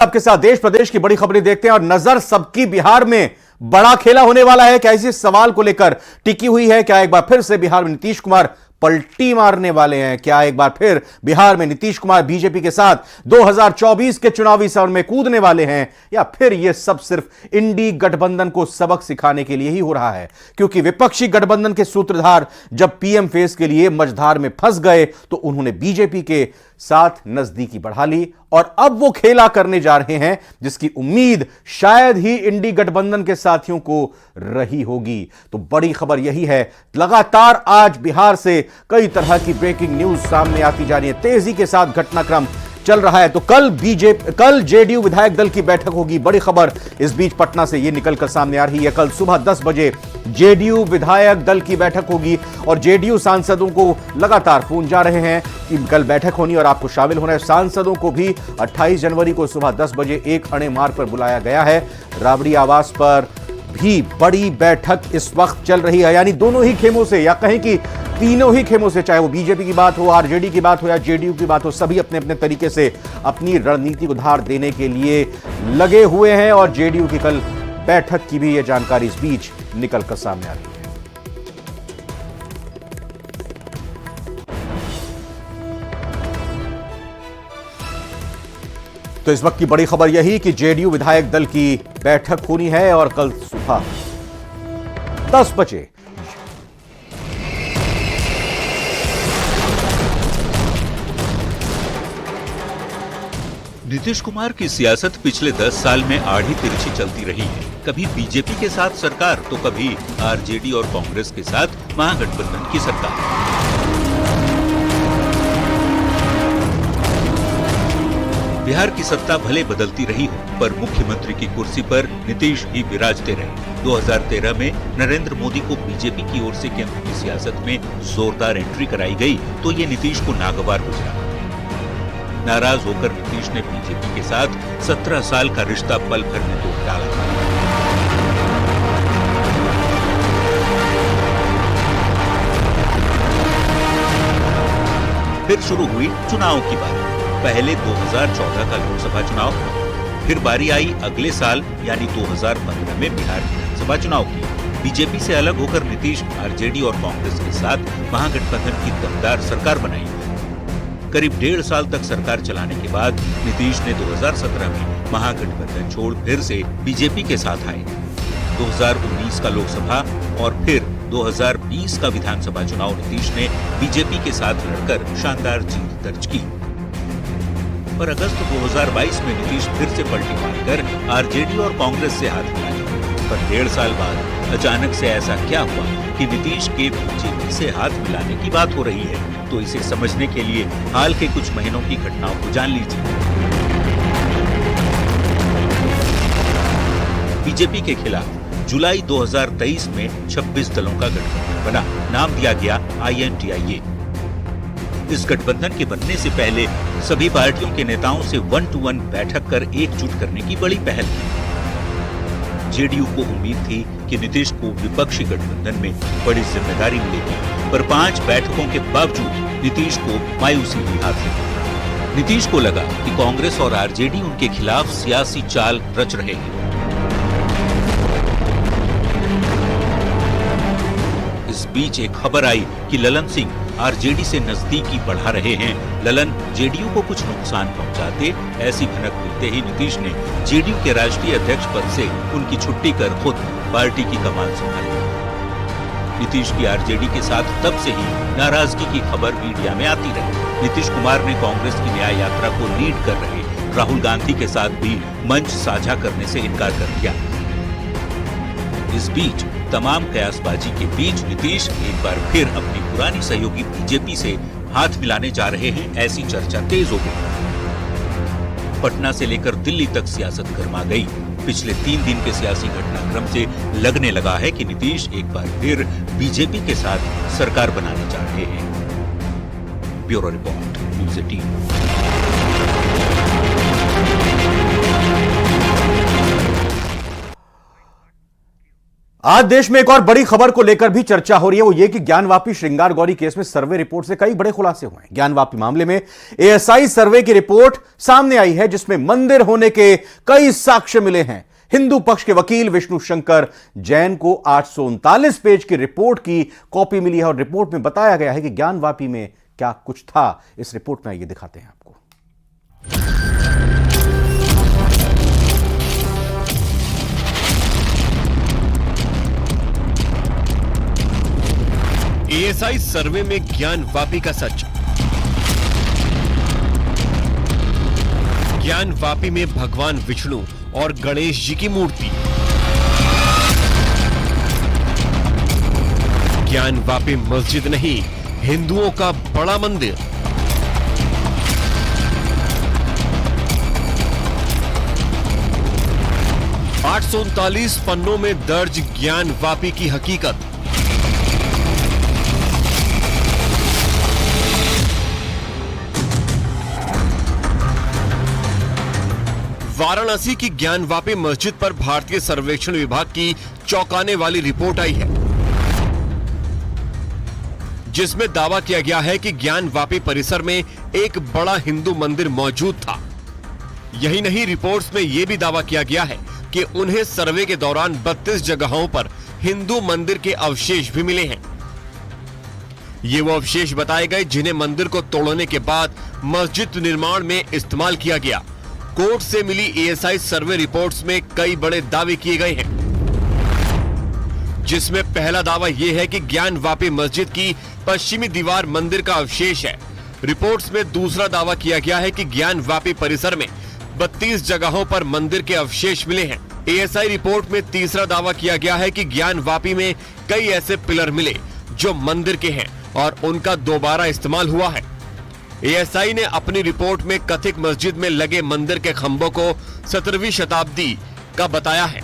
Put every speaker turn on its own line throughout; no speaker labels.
आपके साथ देश प्रदेश की बड़ी खबरें देखते हैं और नजर सबकी बिहार में बड़ा खेला होने वाला है। क्या इसी सवाल को लेकर टिकी हुई है? क्या एक बार फिर से बिहार में नीतीश कुमार पलटी मारने वाले हैं? क्या एक बार फिर बिहार में नीतीश कुमार बीजेपी के साथ 2024 के चुनावी सत्र में कूदने वाले हैं? या फिर यह सब सिर्फ इंडी गठबंधन को सबक सिखाने के लिए ही हो रहा है? क्योंकि विपक्षी गठबंधन के सूत्रधार जब पीएम फेस के लिए मझधार में फंस गए तो उन्होंने बीजेपी के साथ नजदीकी बढ़ा ली और अब वो खेला करने जा रहे हैं जिसकी उम्मीद शायद ही इंडी गठबंधन के साथियों को रही होगी। तो बड़ी खबर यही है, लगातार आज बिहार से कई तरह की ब्रेकिंग न्यूज सामने आती जा रही है, तेजी के साथ घटनाक्रम चल रहा है। तो कल जेडीयू विधायक दल की बैठक होगी, बड़ी खबर इस बीच पटना से यह निकलकर सामने आ रही है। कल सुबह 10 बजे जेडीयू विधायक दल की बैठक होगी और जेडीयू सांसदों को लगातार फोन जा रहे हैं कि कल बैठक होनी और आपको शामिल होना है। सांसदों को भी 28 जनवरी को सुबह 10 बजे एक अणे मार्ग पर बुलाया गया है। राबड़ी आवास पर भी बड़ी बैठक इस वक्त चल रही है, यानी दोनों ही खेमों से या कहें कि तीनों ही खेमों से, चाहे वो बीजेपी की बात हो, आरजेडी की बात हो या जेडीयू की बात हो, सभी अपने अपने तरीके से अपनी रणनीति को धार देने के लिए लगे हुए हैं और जेडीयू की कल बैठक की भी यह जानकारी इस बीच निकलकर सामने आ रही है। तो इस वक्त की बड़ी खबर यही कि जेडीयू विधायक दल की बैठक होनी है और कल सुबह 10 बजे
नीतीश कुमार की सियासत पिछले 10 साल में आड़ी तिरछी चलती रही है। कभी बीजेपी के साथ सरकार तो कभी आरजेडी और कांग्रेस के साथ महागठबंधन की सरकार। बिहार की सत्ता भले बदलती रही हो, पर मुख्यमंत्री की कुर्सी पर नीतीश ही विराजते रहे। 2013 में नरेंद्र मोदी को बीजेपी की ओर से केंद्र की सियासत में जोरदार एंट्री कराई गई तो ये नीतीश को नागवार गुजरा। नाराज होकर नीतीश ने बीजेपी के साथ 17 साल का रिश्ता पल भर में तोड़ डाला। फिर शुरू हुई चुनाव की बारी। पहले 2014 का लोकसभा चुनाव, फिर बारी आई अगले साल यानी 2015 में बिहार विधानसभा चुनाव की। बीजेपी से अलग होकर नीतीश आरजेडी और कांग्रेस के साथ महागठबंधन की दमदार सरकार बनाई। करीब 1.5 साल तक सरकार चलाने के बाद नीतीश ने 2017 में महागठबंधन छोड़ फिर से बीजेपी के साथ आए। 2019 का लोकसभा और फिर 2020 का विधानसभा चुनाव नीतीश ने बीजेपी के साथ लड़कर शानदार जीत दर्ज की। पर अगस्त 2022 में नीतीश फिर से पलटी मारकर आरजेडी और कांग्रेस से हाथ मिलाए। पर 1.5 साल बाद अचानक से ऐसा क्या हुआ कि नीतीश के बीजेपी से हाथ मिलाने की बात हो रही है? तो इसे समझने के लिए हाल के कुछ महीनों की घटनाओं को जान लीजिए। बीजेपी के खिलाफ जुलाई 2023 में 26 दलों का गठबंधन बना, नाम दिया गया INDIA। इस गठबंधन के बनने से पहले सभी पार्टियों के नेताओं से 1-to-1 बैठक कर एकजुट करने की बड़ी पहल की। जेडीयू को उम्मीद थी कि नीतीश को विपक्षी गठबंधन में बड़ी जिम्मेदारी मिलेगी, पर 5 बैठकों के बावजूद नीतीश को मायूसी ही हाथ लगी। नीतीश को लगा कि कांग्रेस और आरजेडी उनके खिलाफ सियासी चाल रच रहे हैं। इस बीच एक खबर आई कि ललन सिंह आरजेडी से नजदीकी बढ़ा रहे हैं। ललन जेडीयू को कुछ नुकसान पहुंचाते, ऐसी भनक मिलते ही नीतीश ने जेडीयू के राष्ट्रीय अध्यक्ष पद से उनकी छुट्टी कर खुद पार्टी की कमान संभाली। नीतीश की आरजेडी के साथ तब से ही नाराजगी की खबर मीडिया में आती रही। नीतीश कुमार ने कांग्रेस की न्याय यात्रा को लीड कर रहे राहुल गांधी के साथ भी मंच साझा करने से इनकार कर दिया। इस बीच तमाम कयासबाजी के बीच नीतीश एक बार फिर अपनी पुरानी सहयोगी बीजेपी से हाथ मिलाने जा रहे हैं, ऐसी चर्चा तेज हो गई। पटना से लेकर दिल्ली तक सियासत गर्मा गई। पिछले 3 दिन के सियासी घटनाक्रम से लगने लगा है कि नीतीश एक बार फिर बीजेपी के साथ सरकार बनाने जा रहे हैं। Bureau report, news 18।
आज देश में एक और बड़ी खबर को लेकर भी चर्चा हो रही है, वो ये कि ज्ञानवापी श्रृंगार गौरी केस में सर्वे रिपोर्ट से कई बड़े खुलासे हुए हैं। ज्ञानवापी मामले में एएसआई सर्वे की रिपोर्ट सामने आई है, जिसमें मंदिर होने के कई साक्ष्य मिले हैं। हिंदू पक्ष के वकील विष्णु शंकर जैन को 839 पेज की रिपोर्ट की कॉपी मिली है और रिपोर्ट में बताया गया है कि ज्ञानवापी में क्या कुछ था। इस रिपोर्ट में आइए दिखाते हैं आपको।
एएसआई सर्वे में ज्ञानवापी का सच। ज्ञानवापी में भगवान विष्णु और गणेश जी की मूर्ति। ज्ञानवापी मस्जिद नहीं, हिंदुओं का बड़ा मंदिर। आठ 839 पन्नों में दर्ज ज्ञानवापी की हकीकत। वाराणसी की ज्ञानवापी मस्जिद पर भारतीय सर्वेक्षण विभाग की चौंकाने वाली रिपोर्ट आई है, जिसमें दावा किया गया है कि ज्ञानवापी परिसर में एक बड़ा हिंदू मंदिर मौजूद था। यही नहीं, रिपोर्ट्स में यह भी दावा किया गया है कि उन्हें सर्वे के दौरान 32 जगहों पर हिंदू मंदिर के अवशेष भी मिले हैं। ये वो अवशेष बताए गए जिन्हें मंदिर को तोड़ने के बाद मस्जिद निर्माण में इस्तेमाल किया गया। कोर्ट से मिली एएसआई सर्वे रिपोर्ट्स में कई बड़े दावे किए गए हैं, जिसमें पहला दावा यह है कि ज्ञानवापी मस्जिद की पश्चिमी दीवार मंदिर का अवशेष है। रिपोर्ट्स में दूसरा दावा किया गया है कि ज्ञानवापी परिसर में 32 जगहों पर मंदिर के अवशेष मिले हैं। एएसआई रिपोर्ट में तीसरा दावा किया गया है कि ज्ञानवापी में कई ऐसे पिलर मिले जो मंदिर के हैं और उनका दोबारा इस्तेमाल हुआ है। एएसआई ने अपनी रिपोर्ट में कथित मस्जिद में लगे मंदिर के खंभों को 17वीं शताब्दी का बताया है।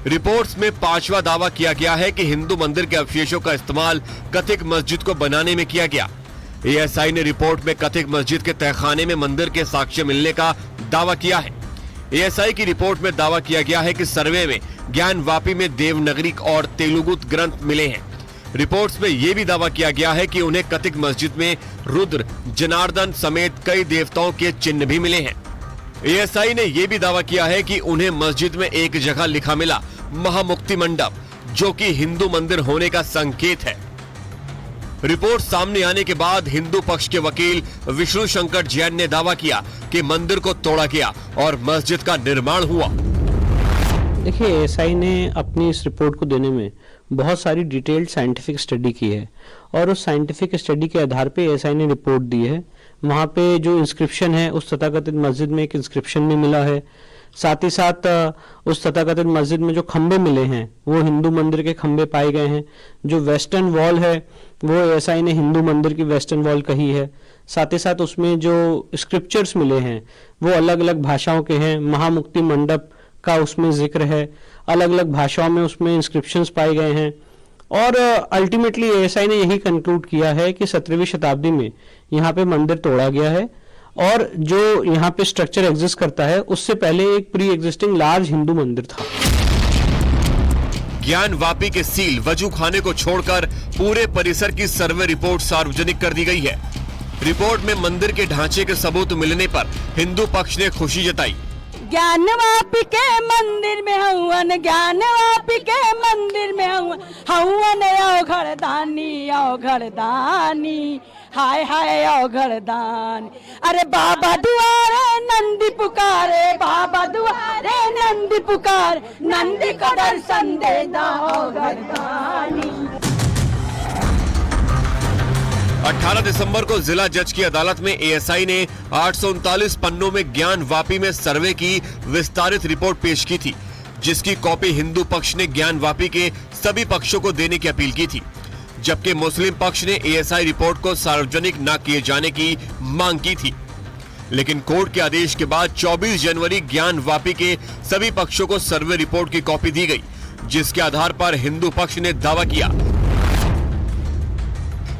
रिपोर्ट्स में पांचवा दावा किया गया है कि हिंदू मंदिर के अवशेषों का इस्तेमाल कथित मस्जिद को बनाने में किया गया। एएसआई ने रिपोर्ट में कथित मस्जिद के तहखाने में मंदिर के साक्ष्य मिलने का दावा किया है। एएसआई की रिपोर्ट में दावा किया गया है कि सर्वे में ज्ञानवापी में देवनागरी और तेलुगु ग्रंथ मिले हैं। रिपोर्ट्स में यह भी दावा किया गया है कि उन्हें कथित मस्जिद में रुद्र, जनार्दन समेत कई देवताओं के चिन्ह भी मिले हैं। एएसआई ने यह भी दावा किया है कि उन्हें मस्जिद में एक जगह लिखा मिला महामुक्ति मंडप, जो कि हिंदू मंदिर होने का संकेत है। रिपोर्ट सामने आने के बाद हिंदू पक्ष के वकील विष्णु शंकर जैन ने दावा किया कि मंदिर को तोड़ा गया और मस्जिद का निर्माण हुआ।
देखिए, एएसआई ने अपनी इस रिपोर्ट को देने में बहुत सारी डिटेल्ड साइंटिफिक स्टडी की है और उस साइंटिफिक स्टडी के आधार पे एएसआई ने रिपोर्ट दी है। वहाँ पे जो इंस्क्रिप्शन है, उस तथाकथित मस्जिद में एक इंस्क्रिप्शन भी मिला है। साथ ही साथ उस तथाकथित मस्जिद में जो खंबे मिले हैं वो हिंदू मंदिर के खंबे पाए गए हैं। जो वेस्टर्न वॉल है वो एएसआई ने हिंदू मंदिर की वेस्टर्न वॉल कही है। साथ ही साथ उसमें जो स्क्रिप्चर्स मिले हैं वो अलग अलग भाषाओं के हैं। महामुक्ति मंडप का उसमें जिक्र है, अलग अलग भाषाओं में उसमें इंस्क्रिप्शंस पाए गए हैं। और अल्टीमेटली एएसआई ने यही कंक्लूड किया है कि 17वीं शताब्दी में यहाँ पे मंदिर तोड़ा गया है और जो यहाँ पे स्ट्रक्चर एग्जिस्ट करता है उससे पहले एक प्री एग्जिस्टिंग लार्ज हिंदू मंदिर था।
ज्ञानवापी के सील वजू खाने को छोड़कर पूरे परिसर की सर्वे रिपोर्ट सार्वजनिक कर दी गई है। रिपोर्ट में मंदिर के ढांचे के सबूत मिलने पर हिंदू पक्ष ने खुशी जताई।
ज्ञानवापी के मंदिर में हवन, ज्ञानवापी के मंदिर में हवन आओ घरदानी, आओ घरदानी, हाय हाय आओ घरदानी। अरे बाबा दुआरे नंदी पुकारे, बाबा दुआरे नंदी पुकार, नंदी का दर्शन दे दो घरदानी।
18 दिसंबर को जिला जज की अदालत में एएसआई ने 839 पन्नों में ज्ञानवापी में सर्वे की विस्तारित रिपोर्ट पेश की थी, जिसकी कॉपी हिंदू पक्ष ने ज्ञानवापी के सभी पक्षों को देने की अपील की थी, जबकि मुस्लिम पक्ष ने एएसआई रिपोर्ट को सार्वजनिक न किए जाने की मांग की थी। लेकिन कोर्ट के आदेश के बाद 24 जनवरी ज्ञानवापी के सभी पक्षों को सर्वे रिपोर्ट की कॉपी दी गई, जिसके आधार पर हिंदू पक्ष ने दावा किया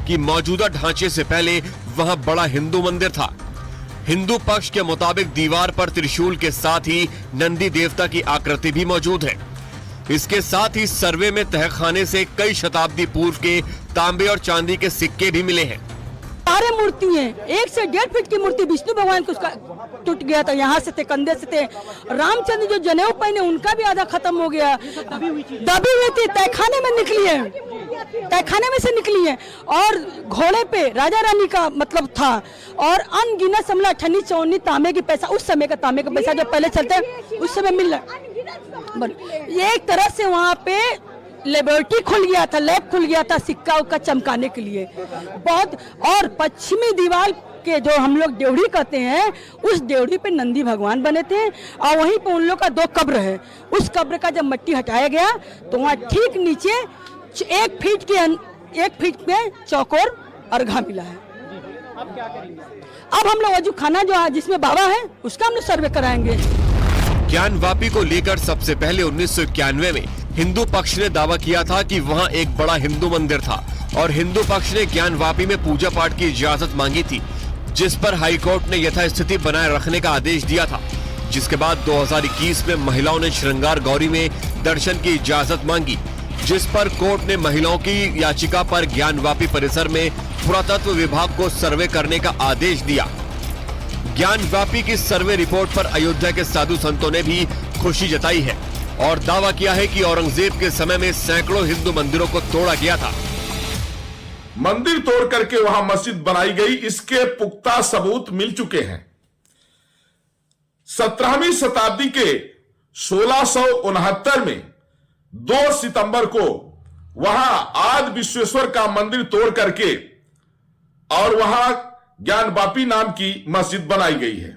कि मौजूदा ढांचे से पहले वहां बड़ा हिंदू मंदिर था। हिंदू पक्ष के मुताबिक दीवार पर त्रिशूल के साथ ही नंदी देवता की आकृति भी मौजूद है। इसके साथ ही सर्वे में तहखाने से कई शताब्दी पूर्व के तांबे और चांदी के सिक्के भी मिले हैं।
सारे मूर्ति हैं, 1 से 1.5 फीट की मूर्ति विष्णु भगवान को उसका टूट गया था, यहाँ से थे, कंधे से थे। रामचंद्र जो जनेऊ पहने उनका भी आधा खत्म हो गया, दबी हुई थी, तहखाने में निकली है, तहखाने में से निकली है। और घोड़े पे राजा रानी का मतलब था, और अनगिनत समला 98 54 तांबे की पैसा, उस समय का तांबे का पैसा जो पहले चलते उस समय मिल रहा। ये एक तरह से वहाँ पे लेबोरेटरी खुल गया था, लैब खुल गया था सिक्का उक्का चमकाने के लिए बहुत। और पश्चिमी दीवार के जो हम लोग ड्योढ़ी कहते हैं, उस ड्योढ़ी पे नंदी भगवान बने थे, और वहीं पे उन लोग का 2 कब्र है। उस कब्र का जब मट्टी हटाया गया तो वहाँ ठीक नीचे 1 फीट में चौकोर अर्घा मिला है। अब क्या करेंगे? अब हम लोग वजू खाना जो है जिसमें बाबा है उसका हम लोग सर्वे कराएंगे।
ज्ञानवापी को लेकर सबसे पहले 1991 में हिंदू पक्ष ने दावा किया था कि वहां एक बड़ा हिंदू मंदिर था, और हिंदू पक्ष ने ज्ञानवापी में पूजा पाठ की इजाजत मांगी थी, जिस पर हाईकोर्ट ने यथास्थिति बनाए रखने का आदेश दिया था। जिसके बाद 2021 में महिलाओं ने श्रृंगार गौरी में दर्शन की इजाजत मांगी, जिस पर कोर्ट ने महिलाओं की याचिका पर ज्ञानवापी परिसर में पुरातत्व विभाग को सर्वे करने का आदेश दिया। ज्ञानवापी की सर्वे रिपोर्ट पर अयोध्या के साधु संतों ने भी खुशी जताई है और दावा किया है कि औरंगजेब के समय में सैकड़ों हिंदू मंदिरों को तोड़ा गया था।
मंदिर तोड़ करके वहां मस्जिद बनाई गई, इसके पुख्ता सबूत मिल चुके हैं। 17वीं शताब्दी के 1669 में 2 सितंबर को वहां आदि विश्वेश्वर का मंदिर तोड़ करके और वहां ज्ञानवापी नाम की मस्जिद बनाई गई है।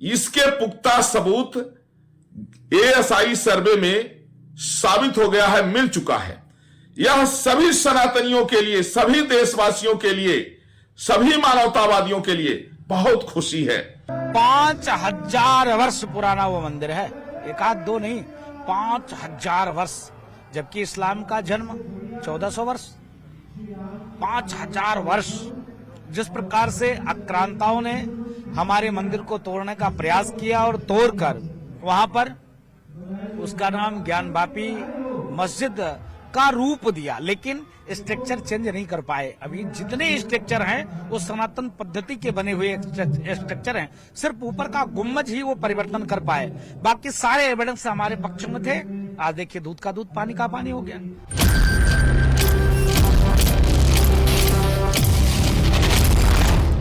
इसके पुख्ता सबूत एएसआई सर्वे में साबित हो गया है, मिल चुका है। यह सभी सनातनियों के लिए, सभी देशवासियों के लिए, सभी मानवतावादियों के लिए बहुत खुशी है।
5000 वर्ष पुराना वो मंदिर है, 1-2 नहीं, 5000 वर्ष, जबकि इस्लाम का जन्म 1400 वर्ष। 5000 वर्ष जिस प्रकार से आक्रांताओं ने हमारे मंदिर को तोड़ने का प्रयास किया और तोड़कर वहां पर उसका नाम ज्ञानवापी मस्जिद का रूप दिया, लेकिन स्ट्रक्चर चेंज नहीं कर पाए। अभी जितने स्ट्रक्चर हैं वो सनातन पद्धति के बने हुए स्ट्रक्चर हैं, सिर्फ ऊपर का गुम्बज ही वो परिवर्तन कर पाए, बाकी सारे एविडेंस हमारे पक्ष में थे। आज देखिए दूध का दूध पानी का पानी हो गया।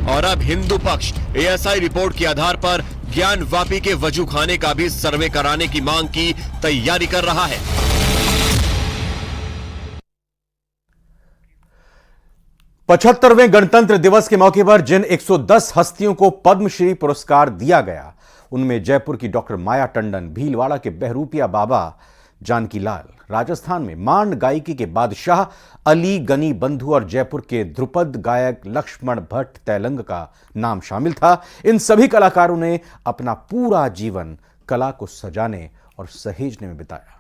और अब हिंदू पक्ष एएसआई रिपोर्ट के आधार पर ज्ञानवापी के वजू खाने का भी सर्वे कराने की मांग की तैयारी कर रहा है।
75वें गणतंत्र दिवस के मौके पर जिन 110 हस्तियों को पद्मश्री पुरस्कार दिया गया, उनमें जयपुर की डॉक्टर माया टंडन, भीलवाड़ा के बहरूपिया बाबा जानकी लाल, राजस्थान में मांड गायकी के बादशाह अली गनी बंधु और जयपुर के ध्रुपद गायक लक्ष्मण भट्ट तैलंग का नाम शामिल था। इन सभी कलाकारों ने अपना पूरा जीवन कला को सजाने और सहेजने में बिताया।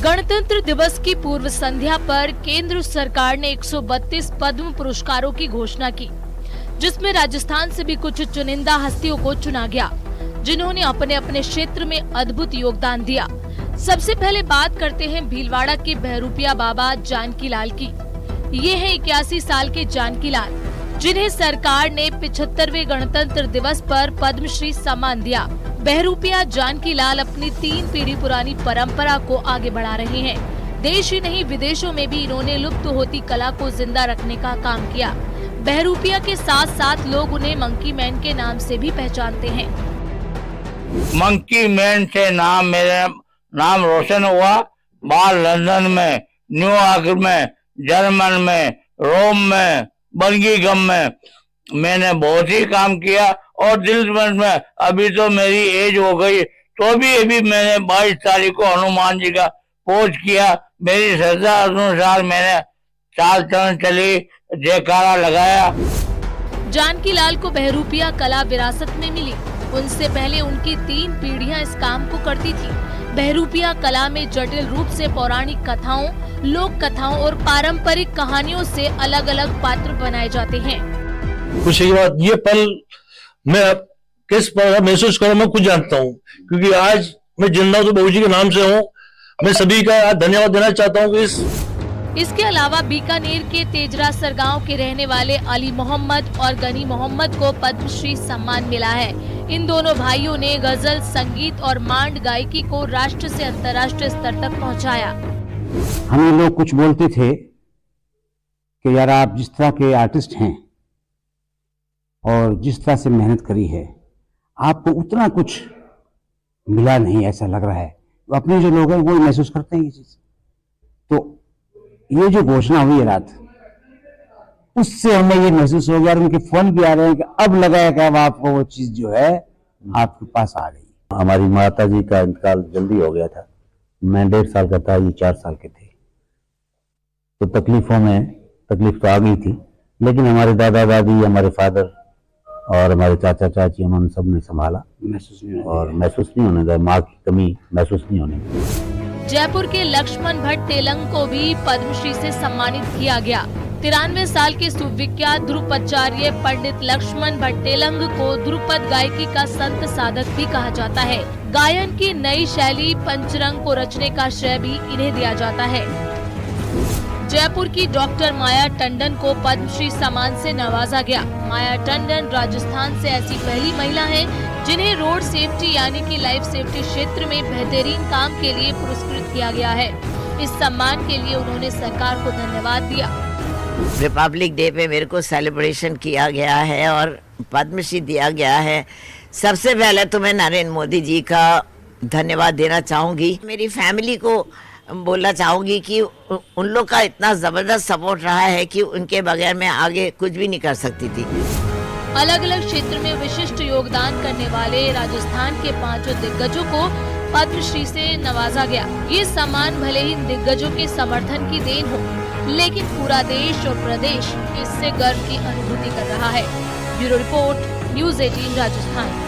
गणतंत्र दिवस की पूर्व संध्या पर केंद्र सरकार ने 132 पद्म पुरस्कारों की घोषणा की, जिसमें राजस्थान से भी कुछ चुनिंदा हस्तियों को चुना गया, जिन्होंने अपने अपने क्षेत्र में अद्भुत योगदान दिया। सबसे पहले बात करते हैं भीलवाड़ा के बहरूपिया बाबा जानकी लाल की। ये है 81 साल के जानकी लाल, जिन्हें सरकार ने 75वें गणतंत्र दिवस पर पद्मश्री सम्मान दिया। बहरूपिया जानकी लाल अपनी 3 पीढ़ी पुरानी परंपरा को आगे बढ़ा रहे हैं। देश ही नहीं विदेशों में भी इन्होंने लुप्त होती कला को जिंदा रखने का काम किया। बहरूपिया के साथ साथ लोग उन्हें मंकी मैन के नाम से भी पहचानते हैं।
मंकी मैन से मेरा नाम रोशन हुआ। बाहर लंदन में, न्यूयॉर्क में, जर्मन में, रोम में, बर्मिंघम में मैंने बहुत ही काम किया। और दिल में अभी तो मेरी एज हो गई, तो भी अभी मैंने 22 तारीख को हनुमान जी का पोज किया। मेरी श्रद्धा अनुसार मैंने 4 चरण चली, जयकारा लगाया।
जानकी लाल को बहरूपिया कला विरासत में मिली। उनसे पहले उनकी 3 पीढ़ियां इस काम को करती थी। बहरूपिया कला में जटिल रूप से पौराणिक कथाओं, लोक कथाओं और पारंपरिक कहानियों से अलग अलग पात्र बनाए जाते हैं।
खुशी की बात ये पल मैं अब किस पर महसूस करूं मैं खुद जानता हूं, क्योंकि आज मैं जिंदा हूं तो बहू जी के नाम से हूं। मैं सभी का धन्यवाद देना चाहता हूं कि
इसके अलावा बीकानेर के तेजरासर गांव के रहने वाले अली मोहम्मद और गनी मोहम्मद को पद्मश्री सम्मान मिला है। इन दोनों भाइयों ने गजल, संगीत और मांड गायकी को राष्ट्र से अंतर्राष्ट्रीय स्तर तक पहुंचाया।
हमें लोग कुछ बोलते थे कि यार आप जिस तरह के आर्टिस्ट हैं और जिस तरह से मेहनत करी है, आपको उतना कुछ मिला नहीं, ऐसा लग रहा है। अपने जो लोग हैं वो महसूस करते हैं ये चीज। तो ये जो घोषणा हुई है रात, उससे हमें ये महसूस हो गया और उनके फोन भी आ रहे हैं कि अब लगा है कि अब आपको वो चीज जो है आपके पास आ गई।
हमारी माता जी का इंतकाल जल्दी हो गया था। मैं 1.5 साल का था, ये 4 साल के थे। तो तकलीफ तो आ गई थी, लेकिन हमारे दादा दादी, हमारे फादर और हमारे चाचा चाची, उन्होंने सबने संभाला और महसूस नहीं होने दिया, माँ की कमी महसूस नहीं होने दी।
जयपुर के लक्ष्मण भट्ट तेलंग को भी पद्मश्री से सम्मानित किया गया। 93 साल के सुविख्यात ध्रुपाचार्य पंडित लक्ष्मण भट्ट तेलंग को ध्रुपद गायकी का संत साधक भी कहा जाता है। गायन की नई शैली पंचरंग को रचने का श्रेय भी इन्हें दिया जाता है। जयपुर की डॉक्टर माया टंडन को पद्मश्री सम्मान से नवाजा गया। माया टंडन राजस्थान से ऐसी पहली महिला हैं जिन्हें रोड सेफ्टी यानी कि लाइफ सेफ्टी क्षेत्र में बेहतरीन काम के लिए पुरस्कृत किया गया है। इस सम्मान के लिए उन्होंने सरकार को धन्यवाद दिया।
रिपब्लिक डे पे मेरे को सेलिब्रेशन किया गया है और पद्मश्री दिया गया है। सबसे पहले तो मैं नरेंद्र मोदी जी का धन्यवाद देना चाहूंगी। मेरी फैमिली को बोलना चाहूंगी कि उन लोग का इतना जबरदस्त सपोर्ट रहा है कि उनके बगैर मैं आगे कुछ भी नहीं कर सकती थी।
अलग अलग क्षेत्र में विशिष्ट योगदान करने वाले राजस्थान के 5 दिग्गजों को पद्मश्री से नवाजा गया। ये सम्मान भले ही दिग्गजों के समर्थन की देन हो, लेकिन पूरा देश और प्रदेश इससे गर्व की अनुभूति कर रहा है। Bureau report, news 18 Rajasthan.